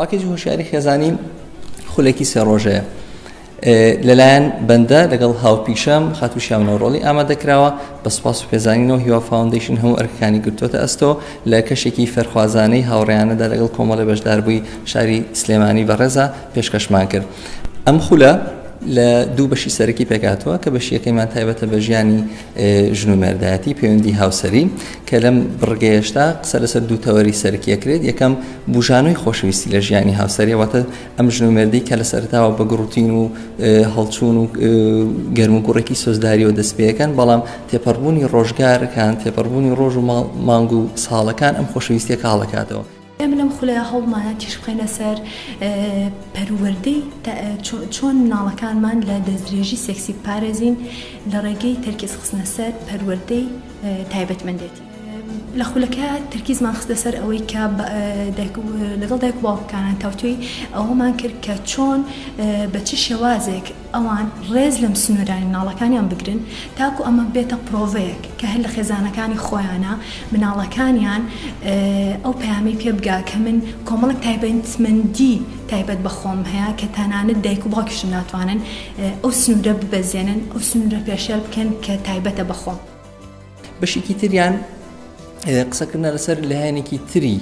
پاکێجی هۆشیاری خێزانی خولێکی سێ ڕۆژەیە لەلایەن بەندە لەگەڵ هاوپیشەم خاتوشیان نەوڕۆڵی ئامادەکراوە بە سوپاس و پێزانینەوە هیوا فاوندیشن هەموو ئەرکەکانی گرتوۆتە ئەستۆ لە کەشێکی فەرخوازانەی هاوڕێیانەدا لەگەڵ کۆمەڵە بەشداربووی شاری سلێمانی بەڕێزە پێشکەشمان کرد. ئەم خولە لە دوو بەشی سەرەکی پێکاتەوە کە بەشی یەکەیمان تایبەتە بە ژیانی ژن و مێردایەتی پەیوەندی هاوسەری کە لەم بڕگەیەشتا قسە لەسەر دوو تەوەری سەرەکی ئەکرێت. یەکەم بژانۆی خۆشەویستی لە ژیانی هاوسەری واتە ئەم ژن و مێردەی کە لە سەرتاوە بە گڕوتین و هەڵچوون و گەرم و گوڕێکی سۆزداریەوە دەست پێەکەن بەڵام تێپەڕبوونی ڕۆژگارەکان تێپەڕبوونی ڕۆژ و مانگ و ساڵەکان ئەم خۆشەویستیەکە هەڵەکاتەوە. ئێمە لەم خولەیە هەوڵمانە تیش بخەینە سەر پەروەردەی چۆن مناڵەکانمان لە دەستدرێژی سێکسی بپارێزین لە ڕێگەی تەرکیز خستنە سەر پەروەردەی تایبەتمەندێتی. لە خولەکە تەرکیزمان خستە سەر ئەوەی کە لەگەڵ دایک و باوکەکانان تاوتوی ئەوەمان کرد کە چۆن بە چ شێوازێک ئەوان ڕێز لەم سنوورانی مناڵەکانیان بگرن تاکو ئەمە بێتە پرۆڤەیەک کە هەر لە خێزانەکانی خۆیانە مناڵەکانیان ئەو پەیامی پێ بگا کە من کۆمەڵک تایبەتمەندی تایبەت بە خۆم هەیە کە تەنانەت دایک و باوکیشم ناتوانن ئەو سنوورە ببەزێنن ئەو سنوورە پێشێل بکەن کە تایبەتە بە خۆم. بەشێکی تریان قسەکردن لەسەر لایەنێکی تری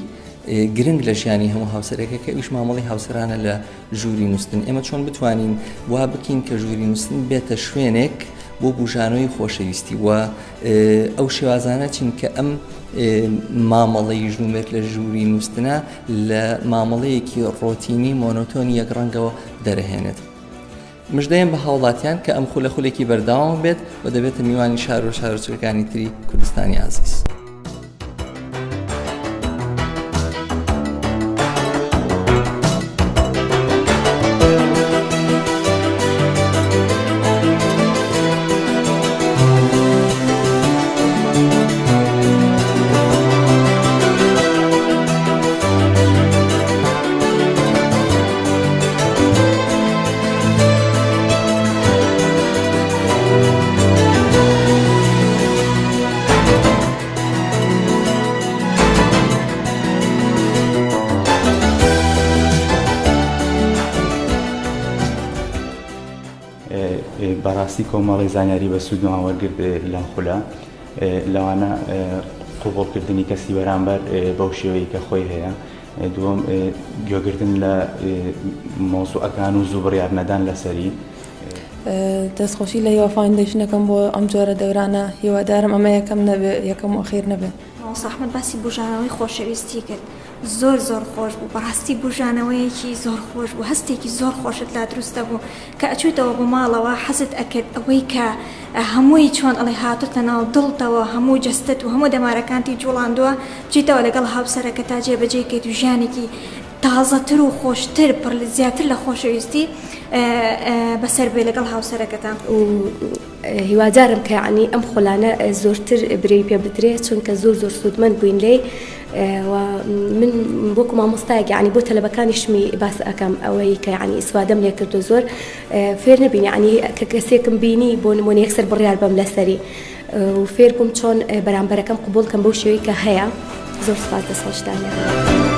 گرنگ لە ژیانی هەموو هاوسەرێکە کە ئیش مامەڵی هاوسەرانە لە ژووری نووسن. ئێمە چۆن بتوانین وا بکەین کە ژووری نووسن بێتە شوێنێک بۆ بژانۆی خۆشەویستی و ئەو شێوازانە چین کە ئەم مامەڵەی ژنومێک لە ژووری نووسنە لە مامەڵەیەکی ڕۆتینی مۆنۆتۆنی یەک ڕەنگەوە دەرەهێنێت. مژدەیان بە هاوڵاتیان کە ئەم خولەکی بەرداوام بێت و دەبێتە میوانی شار و شارۆچکەکانی تری کوردستانی عزیز. بەڕاستی کۆمەڵی زانیاری بە سوودمان وەرگرت لەم خولە لەوانە قوبوڵکردنی کەسی بەرامبەر بەو شێوەیە کە خۆی هەیە. دووەم گوێگرتن لە مۆزوعەکان و زوو بڕیار نەدان لەسەری. دەستخۆشی لە هیوا فاوندیشنەکەم بۆ ئەم جۆرە دەورانە هیوادارم ئەمە یەکەم نەبێ یەکەم و ئەخیر نەبێ. ئەحمەد باسی بژانەوەی خۆشەویستی کرد زۆر خۆش بوو بەڕاستی بژانەوەیەکی زۆر خۆش بوو هەستێکی زۆر خۆشت لا دروستە بوو کە ئەچێتەوە بۆ ماڵەوە حەزت ئەکرد ئەوەی کە هەمووی چۆن ئەڵێ هاتوتە ناو دڵتەوە هەموو جەستت و هەموو دەمارەکانتی جوڵاندووە بچیتەوە لەگەڵ هاوسەرەکە تا جێبەجێکێت و ژیانێکی تازەتر و خۆشتر پڕ زیاتر لە خۆشەویستی بەسەر بێ لەگەڵ هاوسەرەکەتان. هیوادارم کە یعنی ئەم خۆلانە زۆرتر برێی پێ بدرێت چونکە زۆر سوودمەند بووین لێ و من بۆکو مامۆستایەک یعنی بۆ تەلەبەکانیشمی باس ئەەکەم ئەوەی کە یعنی ئیسوادەم لێ کردو زۆر فێر نبینی یعنی کە کەسێکم بینی بۆ نمونە یەکسەر بڕیار بەم لەسەری و فێر بووم چۆن بەرامبەرەکەم قبول کەم بەو شێوەی کە هەیە. زۆر سپاس دەستخۆشتانە.